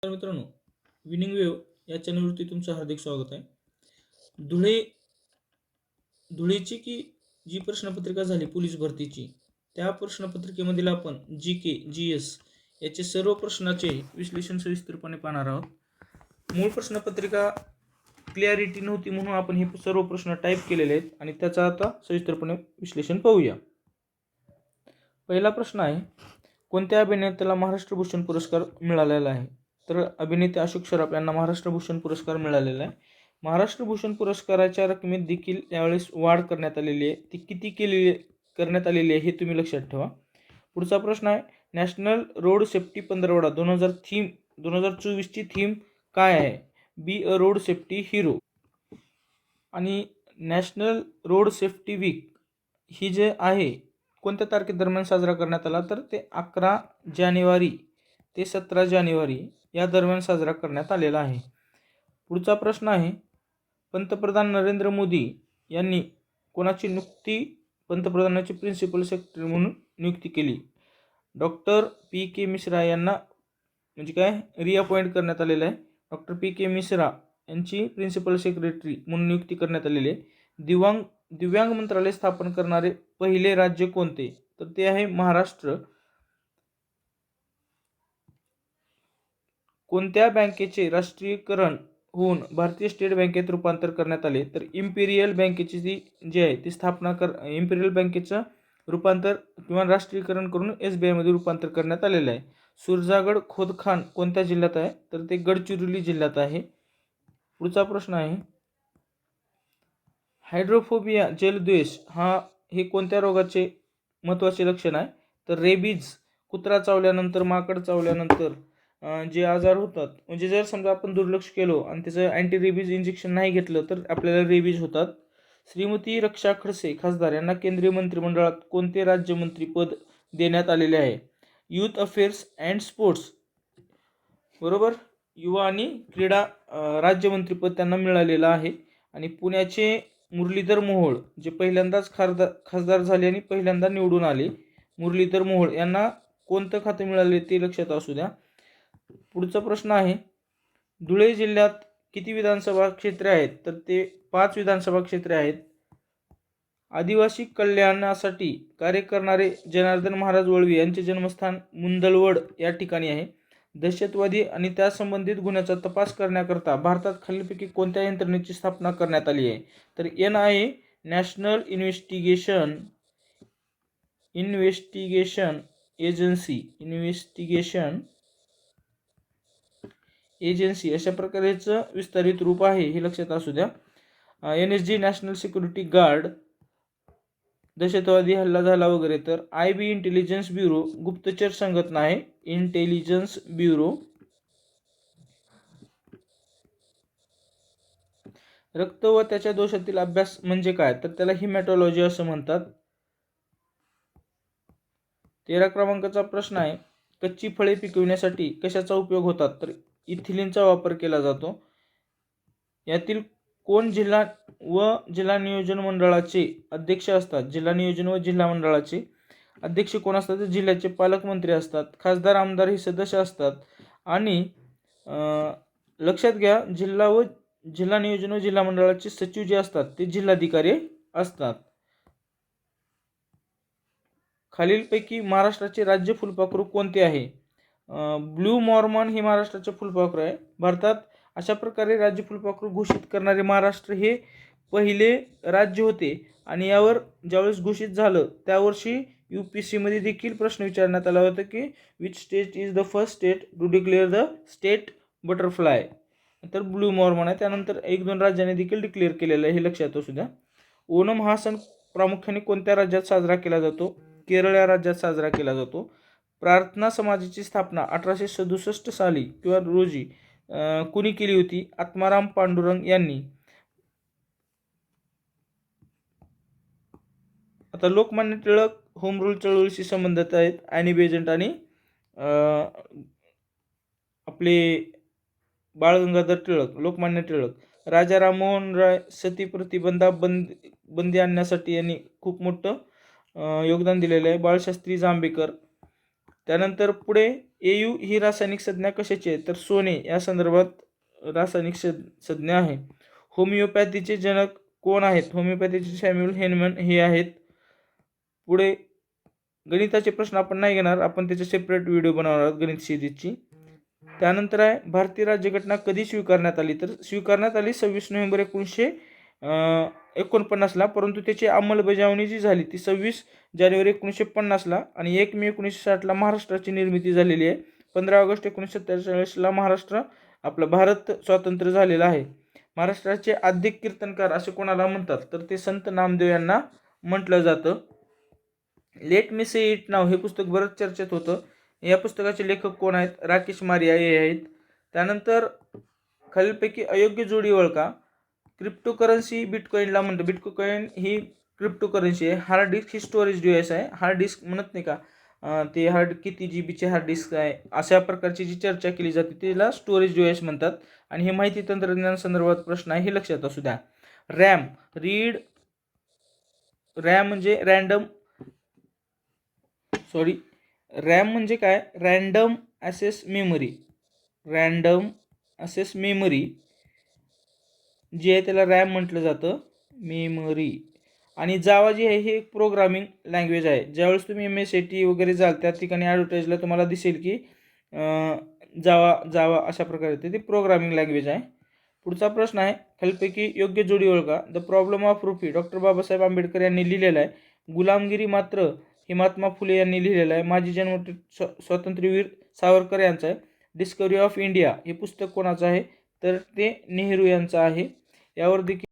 तर मित्रांनो, winning wave या चॅनलवरती तुमचं हार्दिक स्वागत आहे. धुळे धुळेची की जी प्रश्नपत्रिका झाली पोलीस भरतीची, त्या प्रश्नपत्रिकेमधील आपण जी के जी एस याचे सर्व प्रश्नाचे विश्लेषण सविस्तरपणे पाहणार आहोत. मूळ प्रश्नपत्रिका क्लिअरिटी नव्हती म्हणून आपण हे सर्व प्रश्न टाईप केलेले आहेत आणि त्याचा आता सविस्तरपणे विश्लेषण पाहूया. पहिला प्रश्न आहे, कोणत्या अभिनेत्याला महाराष्ट्र भूषण पुरस्कार मिळालेला आहे? तर अभिनेते अशोक सराफ यांना महाराष्ट्र भूषण पुरस्कार मिळालेला आहे. महाराष्ट्र भूषण पुरस्काराच्या रकमेत देखील यावेळेस वाढ करण्यात आलेली आहे. ती किती करण्यात आलेली आहे हे तुम्ही लक्षात ठेवा. पुढचा प्रश्न आहे, नॅशनल रोड सेफ्टी पंधरवडा 2024ची थीम काय आहे? Be a road safety hero. आणि नॅशनल रोड सेफ्टी वीक ही जे आहे कोणत्या तारखेदरम्यान साजरा करण्यात आला? तर ते 11 जानेवारी ते 17 जानेवारी या दरम्यान साजरा करण्यात आलेला आहे. पुढचा प्रश्न आहे, पंतप्रधान नरेंद्र मोदी यांनी कोणाची पंतप्रधानाची प्रिन्सिपल सेक्रेटरी म्हणून नियुक्ती केली? डॉक्टर पी के मिश्रा यांना म्हणजे काय रिअपॉइंट करण्यात आलेलं आहे. डॉक्टर पी के मिश्रा यांची प्रिन्सिपल सेक्रेटरी म्हणून नियुक्ती करण्यात आलेली आहे. दिव्यांग मंत्रालय स्थापन करणारे पहिले राज्य कोणते? तर ते आहे महाराष्ट्र. कोणत्या बँकेचे राष्ट्रीयकरण होऊन भारतीय स्टेट बँकेत रूपांतर करण्यात आले? तर इम्पिरियल बँकेची जी आहे ती इम्पिरियल बँकेचं रूपांतर किंवा राष्ट्रीयकरण करून SBI मध्ये रूपांतर करण्यात आलेलं आहे. सुरजागड खोदखान कोणत्या जिल्ह्यात आहे? तर ते गडचिरोली जिल्ह्यात आहे. पुढचा प्रश्न आहे, हायड्रोफोबिया जलद्वेष हे कोणत्या रोगाचे महत्त्वाचे लक्षण आहे? तर रेबीज, कुत्रा चावल्यानंतर, माकड चावल्यानंतर जे आजार होतात, म्हणजे जर समजा आपण दुर्लक्ष केलो आणि त्याचं अँटी रेबीज इंजेक्शन नाही घेतलं तर आपल्याला रेबीज होतात. श्रीमती रक्षा खडसे खासदार यांना केंद्रीय मंत्रिमंडळात कोणते राज्यमंत्री पद देण्यात आलेले आहे? युथ अफेअर्स अँड स्पोर्ट्स, बरोबर, युवा आणि क्रीडा राज्यमंत्रीपद त्यांना मिळालेलं आहे. आणि पुण्याचे मुरलीधर मोहोळ जे पहिल्यांदाच खासदार झाले आणि पहिल्यांदा निवडून आले, मुरलीधर मोहोळ यांना कोणतं खातं मिळाले ते लक्षात असू द्या. पुढचा प्रश्न आहे, धुळे जिल्ह्यात किती विधानसभा क्षेत्रे आहेत? तर ते 5 विधानसभा क्षेत्रे आहेत. आदिवासी कल्याणासाठी कार्य करणारे जनार्दन महाराज वळवी यांचे जन्मस्थान मुंदलवड या ठिकाणी आहे. दहशतवादी आणि त्या संबंधित गुन्ह्याचा तपास करण्याकरता भारतात खालीलपैकी कोणत्या यंत्रणेची स्थापना करण्यात आली आहे? तर NIA, नॅशनल इन्व्हेस्टिगेशन एजन्सी अशा प्रकारचं विस्तारित रूप आहे, हे लक्षात असू द्या. NSG, नॅशनल सिक्युरिटी गार्ड, दहशतवादी हल्ला झाला वगैरे तर IB, इंटेलिजन्स ब्युरो, गुप्तचर संघटना आहे इंटेलिजन्स ब्युरो. रक्त व त्याच्या दोषातील अभ्यास म्हणजे काय? तर त्याला हिमॅटॉलॉजी असं म्हणतात. 13 क्रमांकाचा प्रश्न आहे, कच्ची फळे पिकविण्यासाठी कशाचा उपयोग होतात? तर इथिलीनचा वापर केला जातो. यातील कोण जिल्हा नियोजन मंडळाचे अध्यक्ष असतात? जिल्हा नियोजन व जिल्हा मंडळाचे अध्यक्ष कोण असतात? तर जिल्ह्याचे पालकमंत्री असतात. खासदार आमदार हे सदस्य असतात. आणि लक्षात घ्या, जिल्हा नियोजन व जिल्हा मंडळाचे सचिव जे असतात ते जिल्हाधिकारी असतात. खालीलपैकी महाराष्ट्राचे राज्य फुलपाखरू कोणते आहे? ब्लू मॉर्मॉन हे महाराष्ट्राचे फुलपाखरू आहे. भारतात अशा प्रकारे राज्य फुलपाखरू घोषित करणारे महाराष्ट्र हे पहिले राज्य होते. आणि यावर ज्यावेळेस घोषित झालं त्यावर्षी UPSC मध्ये देखील प्रश्न विचारण्यात आला होता की which state is the first state to declare the state butterfly? तर ब्लू मॉर्मॉन आहे. त्यानंतर 1-2 राज्यांनी देखील डिक्लेअर केलेलं आहे, हे लक्षात असू द्या. ओणम हा सण प्रामुख्याने कोणत्या राज्यात साजरा केला जातो? केरळ या राज्यात साजरा केला जातो. प्रार्थना समाजाची स्थापना 1867 साली किंवा रोजी कुणी केली होती? आत्माराम पांडुरंग यांनी. आता लोकमान्य टिळक होम रूल चळवळीशी संबंधित आहेत. ॲनी बेझंट आणि आपले बाळ गंगाधर टिळक, लोकमान्य टिळक. राजा राममोहन राय सती प्रतिबंधा बंदी आणण्यासाठी यांनी खूप मोठं योगदान दिलेलं आहे. बाळशास्त्री जांभेकर. त्यानंतर पुढे AU ही रासायनिक संज्ञा कशाची आहे, तर सोने या संदर्भात रासायनिक संज्ञा आहे. होमिओपॅथीचे जनक कोण आहेत, होमिओपॅथीचे सॅम्युएल हेनमन हे आहेत. पुढे गणिताचे प्रश्न आपण नाही घेणार, आपण त्याचे सेपरेट व्हिडिओ बनवणार आहोत गणित सिरीजची. त्यानंतर आहे भारतीय राज्यघटना कधी स्वीकारण्यात आली, तर स्वीकारण्यात आली 26 नोव्हेंबर 1949ला, परंतु त्याची अंमलबजावणी जी झाली ती 26 जानेवारी 1950ला आणि 1 मे 1960ला महाराष्ट्राची निर्मिती झालेली आहे. 15 ऑगस्ट 1947ला महाराष्ट्र आपलं भारत स्वतंत्र झालेला आहे. महाराष्ट्राचे आद्य कीर्तनकार असे कोणाला म्हणतात, तर ते संत नामदेव यांना म्हटलं जातं. लेट मी से इट नाव हे पुस्तक बरंच चर्चेत होतं. या पुस्तकाचे लेखक कोण आहेत, राकेश मारिया हे आहेत. त्यानंतर खालीलपैकी अयोग्य जोडी ओळखा. क्रिप्टोकरन्सी बिटकॉईनला म्हणतो, बिटकॉईन ही क्रिप्टोकरन्सी आहे. हार्ड डिस्क ही स्टोरेज डिव्हाइस आहे. हार्ड डिस्क म्हणत नाही का, ते हार्ड किती जीबीचे हार्ड डिस्क आहे अशा प्रकारची जी चर्चा केली जाते त्याला स्टोरेज डिव्हाइस म्हणतात. आणि हे माहिती तंत्रज्ञान संदर्भात प्रश्न आहे, हे लक्षात असू द्या. रॅम रॅम म्हणजे रॅम म्हणजे काय, रँडम ॲक्सेस मेमरी जी आहे त्याला रॅम म्हटलं जातं, मेमरी. आणि जावा जी आहे ही एक प्रोग्रामिंग लँग्वेज आहे. ज्यावेळेस तुम्ही MSAT वगैरे जाल त्या ठिकाणी ॲडव्हर्टाईजला तुम्हाला दिसेल की जावा अशा प्रकारे येते, ती प्रोग्रामिंग लँग्वेज आहे. पुढचा प्रश्न आहे, खालीलपैकी योग्य जोडी ओळखा. The problem of rupee doctor Babasaheb Ambedkar यांनी लिहिलेलं आहे. गुलामगिरी मात्र हे महात्मा फुले यांनी लिहिलेलं आहे. माझी जन्मठेप स्वातंत्र्यवीर सावरकर यांचं आहे. डिस्कवरी ऑफ इंडिया हे पुस्तक कोणाचं आहे, तर ते नेहरू यांचं आहे. यावर देखील